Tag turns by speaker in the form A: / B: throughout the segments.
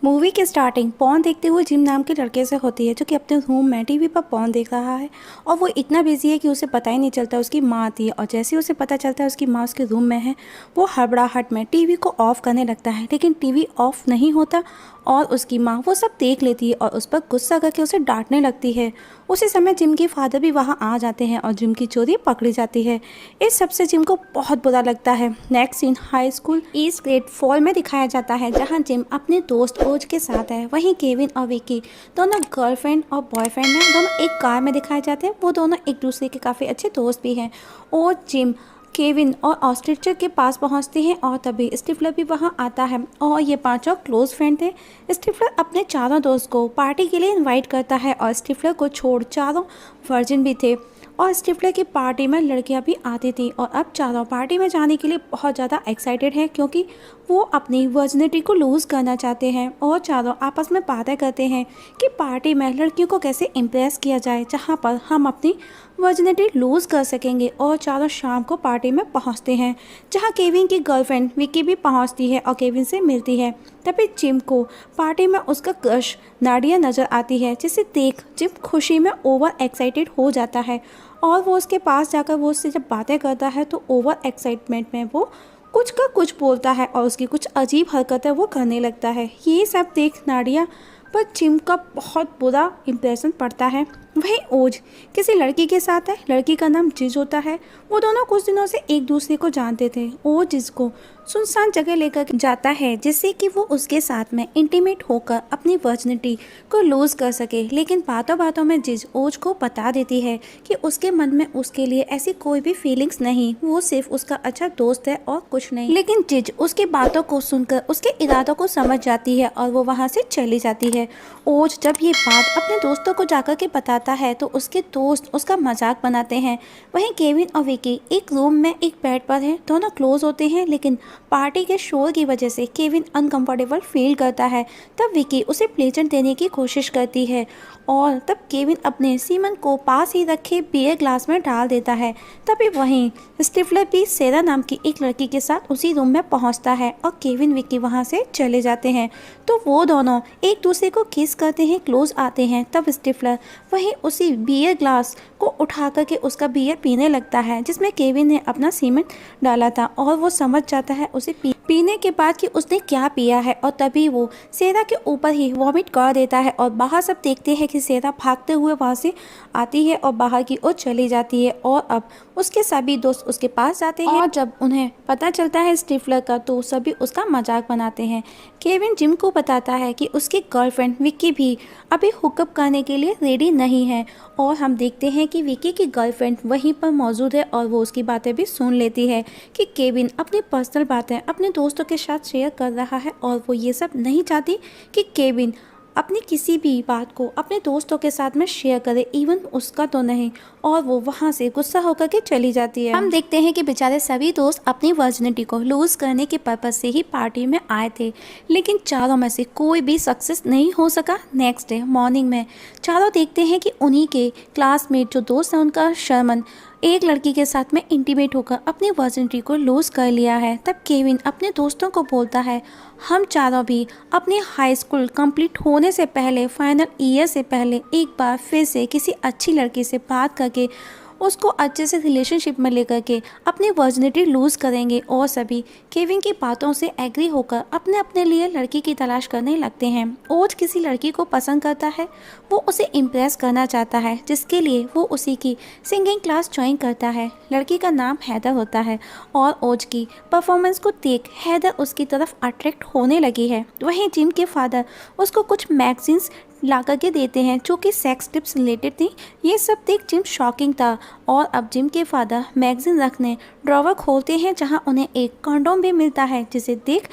A: Movie की starting porn देखते हुए जिम नाम के लड़के से होती है जो कि अपने रूम में टीवी पर पॉर्न देख रहा है। और वो इतना बिजी है कि उसे पता ही नहीं चलता उसकी माँ आती है। और जैसे ही उसे पता चलता है उसकी माँ उसके रूम में है, वो हड़बड़ाहट में टीवी को ऑफ करने लगता है, लेकिन टीवी ऑफ नहीं होता और उसकी माँ वो सब देख लेती है और उस पर गुस्सा करके उसे डांटने लगती है। उसी समय जिम के फादर भी वहाँ आ जाते हैं और जिम की चोरी पकड़ी जाती है। इस सब से जिम को बहुत बुरा लगता है। Next scene high school east grade fall में दिखाया जाता है, जहाँ जिम अपने दोस्त ओज के साथ है। वहीं केविन और विकी दोनों गर्लफ्रेंड और बॉयफ्रेंड हैं, दोनों एक कार में दिखाए जाते हैं। वो दोनों एक दूसरे के काफ़ी अच्छे दोस्त भी हैं। और जिम केविन और ऑस्ट्रिचर के पास पहुंचते हैं और तभी स्टिफलर भी वहां आता है और ये पांचों क्लोज फ्रेंड थे। स्टिफलर अपने चारों दोस्त को पार्टी के लिए इनवाइट करता है और स्टिफलर को छोड़ चारों वर्जिन भी थे। और स्टिफलर की पार्टी में लड़कियां भी आती थी और अब चारों पार्टी में जाने के लिए बहुत ज़्यादा एक्साइटेड हैं, क्योंकि वो अपनी वर्जिनिटी को लूज़ करना चाहते हैं। और चारों आपस में बातें करते हैं कि पार्टी में लड़कियों को कैसे इम्प्रेस किया जाए, जहाँ पर हम अपनी वर्जिनिटी लूज़ कर सकेंगे। और चारों शाम को पार्टी में पहुँचते हैं, जहाँ केविन की गर्लफ्रेंड विकी भी पहुँचती है और केविन से मिलती है। तभी जिम को पार्टी में उसका क्रश नाडिया नज़र आती है, जिसे देख जिम खुशी में ओवर एक्साइटेड हो जाता है। और वो उसके पास जाकर वो उससे जब बातें करता है तो ओवर एक्साइटमेंट में वो कुछ का कुछ बोलता है और उसकी कुछ अजीब हरकतें वो करने लगता है। ये सब देख नाडिया पर जिम का बहुत बुरा इंप्रेशन पड़ता है। वही ओज किसी लड़की के साथ है, लड़की का नाम जिज होता है। वो दोनों कुछ दिनों से एक दूसरे को जानते थे। ओज जिसको सुनसान जगह लेकर जाता है, जिससे कि वो उसके साथ में इंटीमेट होकर अपनी वर्जिनिटी को लूज कर सके। लेकिन बातों बातों में जिज ओज को बता देती है कि उसके मन में उसके लिए ऐसी कोई भी फीलिंग्स नहीं, वो सिर्फ उसका अच्छा दोस्त है और कुछ नहीं। लेकिन जिज उसकी बातों को सुनकर उसके इरादों को समझ जाती है और वो वहाँ से चली जाती है। ओज जब ये बात अपने दोस्तों को जाकर के बताता है तो उसके दोस्त उसका मजाक बनाते हैं। वहीं केविन और विकी एक रूम में एक बेड पर हैं, दोनों क्लोज होते हैं, लेकिन पार्टी के शोर की वजह से केविन अनकंफर्टेबल फील करता है। तब विकी उसे प्लेजर देने की कोशिश करती है और तब केविन अपने सीमन को पास ही रखे बियर ग्लास में डाल देता है। तभी वहीं स्टिफलर भी सेरा नाम की एक लड़की के साथ उसी रूम में पहुंचता है और केविन विकी वहां से चले जाते हैं। तो वो दोनों एक दूसरे को किस करते हैं, क्लोज आते हैं। तब स्टिफलर वहीं उसी बियर ग्लास को उठा करके उसका बियर पीने लगता है, जिसमें केविन ने अपना सीमेंट डाला था। और वो समझ जाता है उसे पीने के बाद कि उसने क्या पिया है और तभी वो सेरा के ऊपर ही वॉमिट कर देता है। और बाहर सब देखते हैं कि सेरा भागते हुए वहाँ से आती है और बाहर की ओर चली जाती है। और अब उसके सभी दोस्त उसके पास जाते हैं और जब उन्हें पता चलता है स्टिफलर का, तो सभी उसका मजाक बनाते हैं। केविन जिम को बताता है कि उसकी गर्लफ्रेंड विक्की भी अभी हुकअप करने के लिए रेडी नहीं है। और हम देखते हैं कि विक्की की गर्लफ्रेंड वहीं पर मौजूद है और वो उसकी बातें भी सुन लेती है कि केविन अपनी पर्सनल बातें अपने दोस्तों के साथ शेयर कर रहा है और वो ये सब नहीं चाहती कि केविन अपनी किसी भी बात को अपने दोस्तों के साथ में शेयर करे, इवन उसका तो नहीं। और वो वहाँ से गुस्सा होकर के चली जाती है। हम देखते हैं कि बेचारे सभी दोस्त अपनी वर्जिनिटी को लूज करने के पर्पज से ही पार्टी में आए थे, लेकिन चारों में से कोई भी सक्सेस नहीं हो सका। नेक्स्ट डे मॉर्निंग में चारों देखते हैं कि उन्हीं के क्लासमेट जो दोस्त है उनका शर्मन एक लड़की के साथ में इंटीमेट होकर अपनी वर्जिनिटी को लूज कर लिया है। तब केविन अपने दोस्तों को बोलता है, हम चारों भी अपनी हाई स्कूल कंप्लीट होने से पहले, फाइनल ईयर से पहले एक बार फिर से किसी अच्छी लड़की से बात करके उसको अच्छे से रिलेशनशिप में लेकर के अपनी वर्जिनिटी लूज़ करेंगे। और सभी केविन की बातों से एग्री होकर अपने अपने लिए लड़की की तलाश करने लगते हैं। ओज किसी लड़की को पसंद करता है, वो उसे इम्प्रेस करना चाहता है, जिसके लिए वो उसी की सिंगिंग क्लास ज्वाइन करता है। लड़की का नाम हैदर होता है और ओज की परफॉर्मेंस को देख हैदर उसकी तरफ अट्रैक्ट होने लगी है। वहीं जिम के फादर उसको कुछ मैगजीन्स ला करके देते हैं जो कि सेक्स टिप्स रिलेटेड थी। ये सब देख जिम शॉकिंग था। और अब जिम के फादर मैगजीन रखने ड्रॉवर खोलते हैं, जहां उन्हें एक कंडोम भी मिलता है, जिसे देख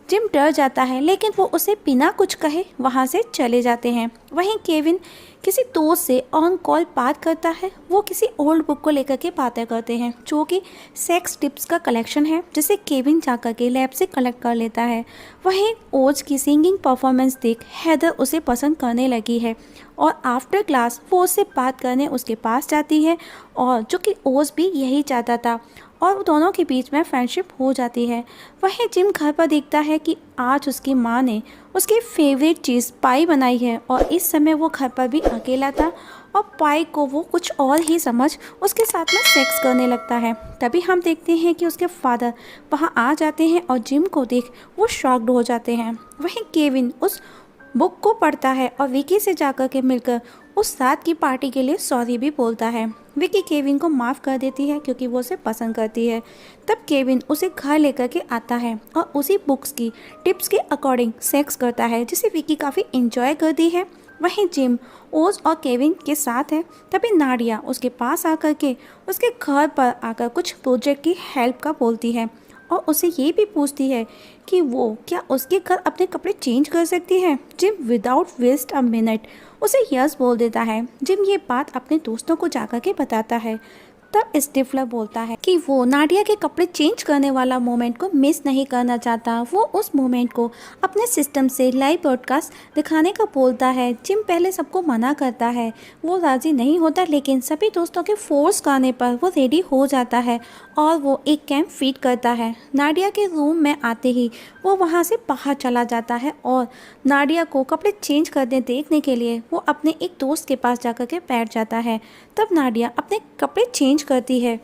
A: जिम डर जाता है, लेकिन वो उसे बिना कुछ कहे वहाँ से चले जाते हैं। वहीं केविन किसी दोस्त से ऑन कॉल बात करता है। वो किसी ओल्ड बुक को लेकर के बातें करते हैं जो कि सेक्स टिप्स का कलेक्शन है, जिसे केविन जाकर के लैब से कलेक्ट कर लेता है। वहीं ओज की सिंगिंग परफॉर्मेंस देख हैदर उसे पसंद करने लगी है और आफ्टर क्लास वो उससे बात करने उसके पास जाती है, और जो कि ओज भी यही चाहता था। और दोनों के बीच में फ्रेंडशिप हो जाती है। वहीं जिम घर पर देखता है कि आज उसकी माँ ने उसकी फेवरेट चीज़ पाई बनाई है और इस समय वो घर पर भी अकेला था और पाई को वो कुछ और ही समझ उसके साथ में सेक्स करने लगता है। तभी हम देखते हैं कि उसके फादर वहाँ आ जाते हैं और जिम को देख वो शॉक्ड हो जाते हैं। वहीं केविन उस बुक को पढ़ता है और विकी से जाकर के मिलकर उस रात की पार्टी के लिए सॉरी भी बोलता है। विकी केविन को माफ़ कर देती है क्योंकि वो उसे पसंद करती है। तब केविन उसे घर लेकर के आता है और उसी बुक्स की टिप्स के अकॉर्डिंग सेक्स करता है जिसे विकी काफ़ी इंजॉय करती है। वहीं जिम ओज और केविन के साथ है। तभी नाडिया उसके पास आकर के उसके घर पर आकर कुछ प्रोजेक्ट की हेल्प का बोलती है और उसे ये भी पूछती है कि वो क्या उसके घर अपने कपड़े चेंज कर सकती है। Jim without waste a minute उसे यस बोल देता है। जिम ये बात अपने दोस्तों को जाकर के बताता है। तब स्टिफलर बोलता है कि वो नाडिया के कपड़े चेंज करने वाला मोमेंट को मिस नहीं करना चाहता। वो उस मोमेंट को अपने सिस्टम से लाइव ब्रॉडकास्ट दिखाने का बोलता है। जिम पहले सबको मना करता है, वो राज़ी नहीं होता, लेकिन सभी दोस्तों के फोर्स करने पर वो रेडी हो जाता है और वो एक कैंप फीड करता है। नाडिया के रूम में आते ही वो वहाँ से बाहर चला जाता है और नाडिया को कपड़े चेंज करने देखने के लिए वो अपने एक दोस्त के पास जाकर के बैठ जाता है। तब नाडिया अपने कपड़े चेंज करती है।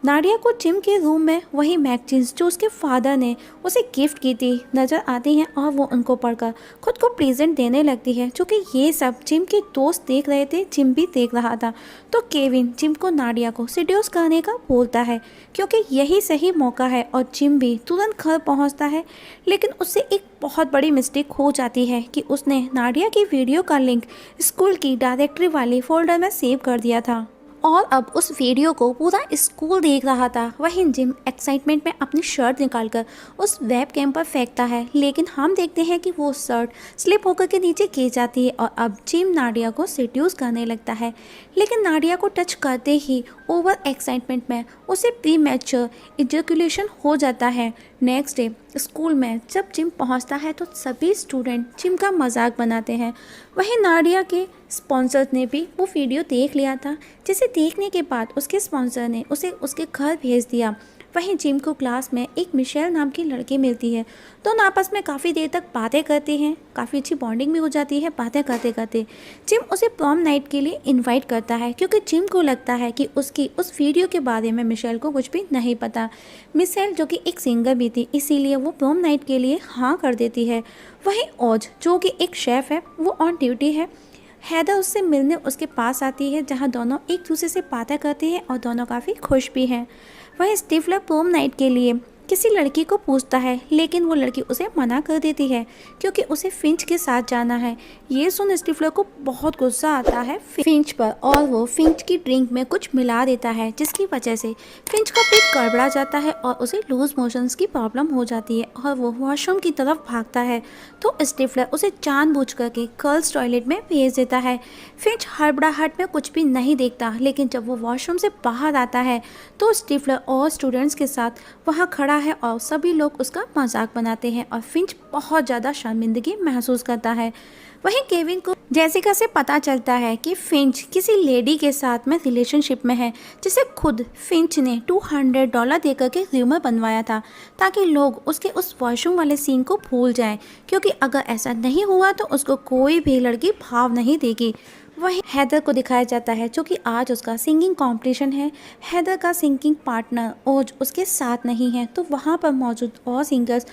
A: नाडिया को जिम के रूम में वही मैगजीन्स जो उसके फादर ने उसे गिफ्ट की थी नज़र आती हैं और वो उनको पढ़कर खुद को प्रेजेंट देने लगती है। क्योंकि ये सब जिम के दोस्त देख रहे थे, जिम भी देख रहा था। तो केविन जिम को नाडिया को सीड्यूस करने का बोलता है क्योंकि यही सही मौका है और जिम भी तुरंत घर पहुंचता है। लेकिन उससे एक बहुत बड़ी मिस्टेक हो जाती है कि उसने नाडिया की वीडियो का लिंक स्कूल की डायरेक्टरी वाले फोल्डर में सेव कर दिया था और अब उस वीडियो को पूरा स्कूल देख रहा था। वहीं जिम एक्साइटमेंट में अपनी शर्ट निकालकर उस वेब कैम पर फेंकता है, लेकिन हम देखते हैं कि वो शर्ट स्लिप होकर के नीचे गिर जाती है और अब जिम नाडिया को सेड्यूस करने लगता है। लेकिन नाडिया को टच करते ही ओवर एक्साइटमेंट में उसे प्री मैच्योर इजैकुलेशन हो जाता है। नेक्स्ट डे स्कूल में जब जिम पहुंचता है तो सभी स्टूडेंट जिम का मजाक बनाते हैं। वहीं नाडिया के स्पॉन्सर ने भी वो वीडियो देख लिया था, जिसे देखने के बाद उसके स्पॉन्सर ने उसे उसके घर भेज दिया। वहीं जिम को क्लास में एक मिशेल नाम की लड़की मिलती है। दोनों आपस में काफ़ी देर तक बातें करते हैं, काफ़ी अच्छी बॉन्डिंग भी हो जाती है बातें करते करते। जिम उसे प्रॉम नाइट के लिए इनवाइट करता है क्योंकि जिम को लगता है कि उसकी उस वीडियो के बारे में मिशेल को कुछ भी नहीं पता। मिशेल जो कि एक सिंगर भी थी, इसीलिए वो प्रॉम नाइट के लिए हाँ कर देती है। वहीं ओज जो कि एक शेफ़ है, वो ऑन ड्यूटी है। हैदर उससे मिलने उसके पास आती है, जहां दोनों एक दूसरे से बातें करते हैं और दोनों काफ़ी खुश भी हैं। वहीं स्टिफलर प्रॉम नाइट के लिए किसी लड़की को पूछता है, लेकिन वो लड़की उसे मना कर देती है क्योंकि उसे फिंच के साथ जाना है। ये सुन स्टिफलर को बहुत गुस्सा आता है फिंच पर और वो फिंच की ड्रिंक में कुछ मिला देता है, जिसकी वजह से फिंच का पेट गड़बड़ा जाता है और उसे लूज मोशंस की प्रॉब्लम हो जाती है और वो वॉशरूम की तरफ भागता है। तो स्टिफलर उसे जानबूझ करके गर्ल्स टॉयलेट में भेज देता है। फिंच हड़बड़ाहट में कुछ भी नहीं देखता, लेकिन जब वो वॉशरूम से बाहर आता है तो स्टिफलर और स्टूडेंट्स के साथ वहाँ खड़ा है और सभी लोग उसका मजाक बनाते हैं और फिंच बहुत ज़्यादा शर्मिंदगी महसूस करता है। वहीं केविन को जेसिका से पता चलता है कि फिंच किसी लेडी के साथ में रिलेशनशिप में है, जिसे खुद फिंच ने $200 देकर के र्यूमर बनवाया था ताकि लोग उसके उस वॉशरूम वाले सीन को भूल जाएं, क्योंकि अगर ऐसा नहीं हुआ तो उसको कोई भी लड़की भाव नहीं देगी। वहीं हैदर को दिखाया जाता है जो कि आज उसका सिंगिंग कंपटीशन है। हैदर का सिंगिंग पार्टनर ओज उसके साथ नहीं है, तो वहाँ पर मौजूद और सिंगर्स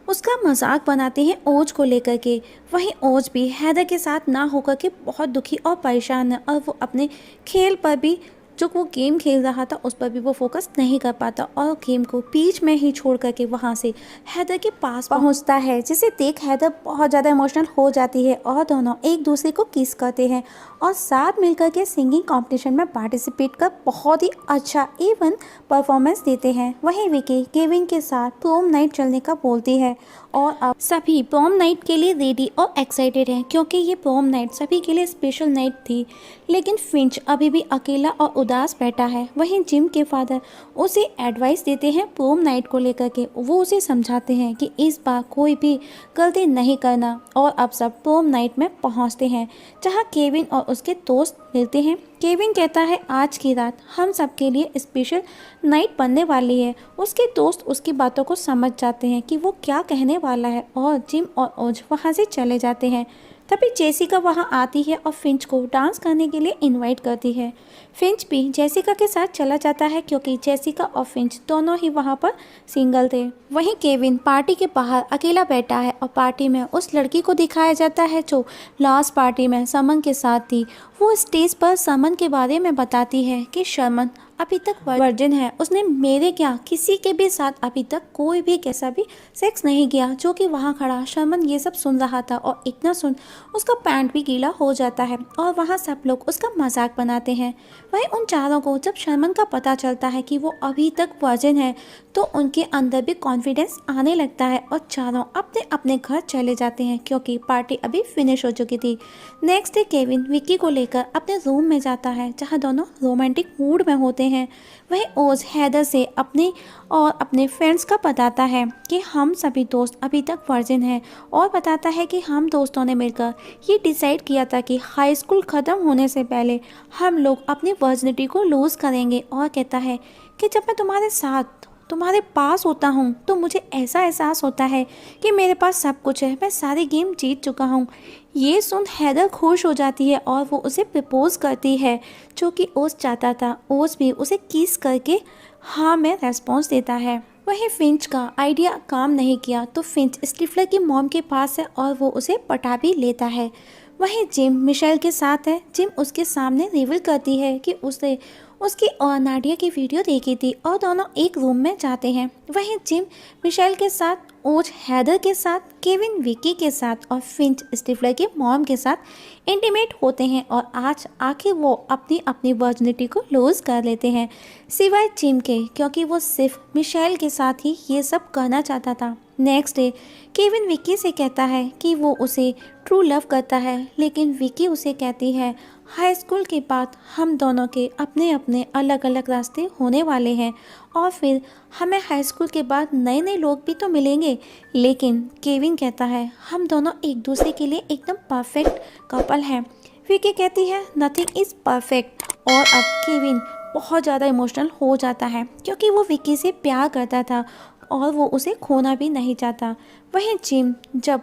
A: उसका मजाक बनाते हैं ओज को लेकर के। वहीं ओज भी हैदर के साथ ना होकर के बहुत दुखी और परेशान है और वो अपने खेल पर भी, जो वो गेम खेल रहा था उस पर भी वो फोकस नहीं कर पाता और गेम को बीच में ही छोड़ करके वहाँ से हैदर के पास पहुँचता है, जिसे देख हैदर बहुत ज़्यादा इमोशनल हो जाती है और दोनों एक दूसरे को किस करते हैं और साथ मिलकर के सिंगिंग कंपटीशन में पार्टिसिपेट कर बहुत ही अच्छा इवन परफॉर्मेंस देते हैं। वहीं विकी केविन के साथ प्रॉम नाइट चलने का बोलती है और अब सभी प्रॉम नाइट के लिए रेडी और एक्साइटेड हैं, क्योंकि ये प्रॉम नाइट सभी के लिए स्पेशल नाइट थी। लेकिन फिंच अभी भी अकेला और उदास बैठा है। वहीं जिम के फादर उसे एडवाइस देते हैं प्रोम नाइट को लेकर के। वो उसे समझाते हैं कि इस बार कोई भी गलती नहीं करना और अब सब प्रोम नाइट में पहुंचते हैं जहां केविन और उसके दोस्त मिलते हैं। केविन कहता है आज की रात हम सबके लिए स्पेशल नाइट बनने वाली है। उसके दोस्त उसकी बातों को समझ जाते हैं कि वो क्या कहने वाला है और जिम और ओज वहाँ से चले जाते हैं। तभी जेसिका वहाँ आती है और फिंच को डांस करने के लिए इनवाइट करती है। फिंच भी जेसिका के साथ चला जाता है क्योंकि जेसिका और फिंच दोनों ही वहाँ पर सिंगल थे। वहीं केविन पार्टी के बाहर अकेला बैठा है और पार्टी में उस लड़की को दिखाया जाता है जो लास्ट पार्टी में समन के साथ थी। वो स्टेज पर समन के बारे में बताती है कि शर्मन अभी तक वर्जिन है। उसने मेरे क्या किसी के भी साथ अभी तक कोई भी कैसा भी सेक्स नहीं किया। जो कि वहाँ खड़ा शर्मन ये सब सुन रहा था और इतना सुन उसका पैंट भी गीला हो जाता है और वहाँ सब लोग उसका मजाक बनाते हैं। वहीं उन चारों को जब शर्मन का पता चलता है कि वो अभी तक वर्जिन है तो उनके अंदर भी कॉन्फिडेंस आने लगता है और चारों अपने अपने घर चले जाते हैं क्योंकि पार्टी अभी फिनिश हो चुकी थी। नेक्स्ट डे केविन विक्की को लेकर अपने रूम में जाता है जहाँ दोनों रोमांटिक मूड में होते हैं। वहीं ओज हैदर से अपने और अपने फ्रेंड्स का बताता है कि हम सभी दोस्त अभी तक वर्जिन हैं और बताता है कि हम दोस्तों ने मिलकर ये डिसाइड किया था कि हाई स्कूल ख़त्म होने से पहले हम लोग अपनी वर्जिनिटी को लूज़ करेंगे। और कहता है कि जब मैं तुम्हारे साथ तुम्हारे पास होता हूँ तो मुझे ऐसा एहसास होता है कि मेरे पास सब कुछ है, मैं सारी गेम जीत चुका हूँ। ये सुन हैदर खुश हो जाती है और वो उसे प्रपोज करती है जो कि ओज चाहता था। ओज भी उसे किस करके हाँ में रेस्पॉन्स देता है। वहीं फिंच का आइडिया काम नहीं किया तो फिंच स्टिफलर की मॉम के पास है और वो उसे पटा भी लेता है। वहीं जिम मिशेल के साथ है। जिम उसके सामने रिवील करती है कि उसे उसकी और नाडिया की वीडियो देखी थी और दोनों एक रूम में जाते हैं। वहीं जिम मिशेल के साथ, ओज हैदर के साथ, केविन विकी के साथ और फिंच स्टिफलर के मॉम के साथ इंटीमेट होते हैं और आज आखिर वो अपनी अपनी वर्जिनिटी को लूज़ कर लेते हैं सिवाय जिम के क्योंकि वो सिर्फ मिशेल के साथ ही ये सब करना चाहता था। नेक्स्ट डे केविन विकी से कहता है कि वो उसे ट्रू लव करता है लेकिन विकी उसे कहती है हाई स्कूल के बाद हम दोनों के अपने अपने अलग अलग रास्ते होने वाले हैं और फिर हमें हाई स्कूल के बाद नए नए लोग भी तो मिलेंगे। लेकिन केविन कहता है हम दोनों एक दूसरे के लिए एकदम परफेक्ट कपल हैं। विकी कहती है नथिंग इज़ परफेक्ट। और अब केविन बहुत ज़्यादा इमोशनल हो जाता है क्योंकि वो विकी से प्यार करता था और वो उसे खोना भी नहीं चाहता। वहीं जिम जब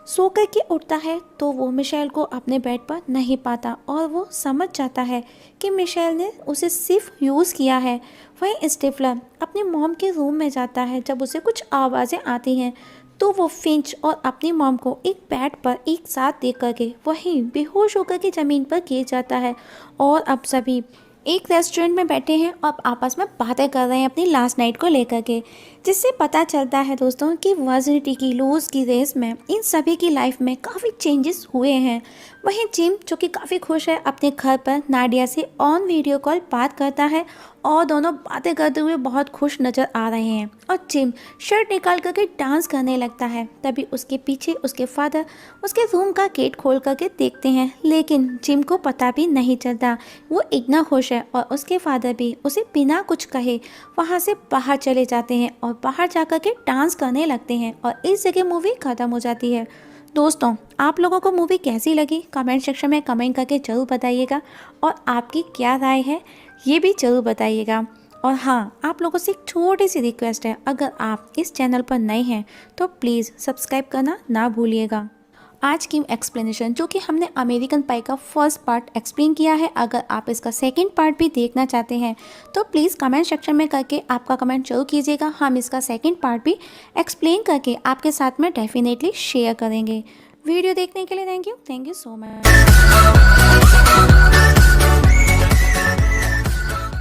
A: सो कर के उठता है तो वो मिशेल को अपने बेड पर नहीं पाता और वो समझ जाता है कि मिशेल ने उसे सिर्फ यूज़ किया है। वहीं स्टिफलर अपनी मॉम के रूम में जाता है। जब उसे कुछ आवाज़ें आती हैं तो वो फिंच और अपनी मॉम को एक बेड पर एक साथ देख करके वहीं बेहोश होकर के ज़मीन पर गिर जाता है। और अब सभी एक रेस्टोरेंट में बैठे हैं और आपस में बातें कर रहे हैं अपनी लास्ट नाइट को लेकर के, जिससे पता चलता है दोस्तों कि वर्जिनिटी की लूज़ की रेस में इन सभी की लाइफ में काफ़ी चेंजेस हुए हैं। वहीं जिम जो कि काफ़ी खुश है अपने घर पर नाडिया से ऑन वीडियो कॉल बात करता है और दोनों बातें करते हुए बहुत खुश नज़र आ रहे हैं। और जिम शर्ट निकाल करके डांस करने लगता है। तभी उसके पीछे उसके फादर उसके रूम का गेट खोल करके देखते हैं लेकिन जिम को पता भी नहीं चलता। वो इतना खुश है और उसके फादर भी उसे बिना कुछ कहे वहाँ से बाहर चले जाते हैं और बाहर जाकर के डांस करने लगते हैं और इस जगह मूवी ख़त्म हो जाती है। दोस्तों आप लोगों को मूवी कैसी लगी कमेंट सेक्शन में कमेंट करके ज़रूर बताइएगा और आपकी क्या राय है ये भी ज़रूर बताइएगा। और हाँ, आप लोगों से एक छोटी सी रिक्वेस्ट है, अगर आप इस चैनल पर नए हैं तो प्लीज़ सब्सक्राइब करना ना भूलिएगा। आज की एक्सप्लेनेशन जो कि हमने अमेरिकन पाई का फर्स्ट पार्ट एक्सप्लेन किया है, अगर आप इसका सेकंड पार्ट भी देखना चाहते हैं तो प्लीज़ कमेंट सेक्शन में करके आपका कमेंट जरूर कीजिएगा। हम इसका सेकंड पार्ट भी एक्सप्लेन करके आपके साथ में डेफिनेटली शेयर करेंगे। वीडियो देखने के लिए थैंक यू सो मच।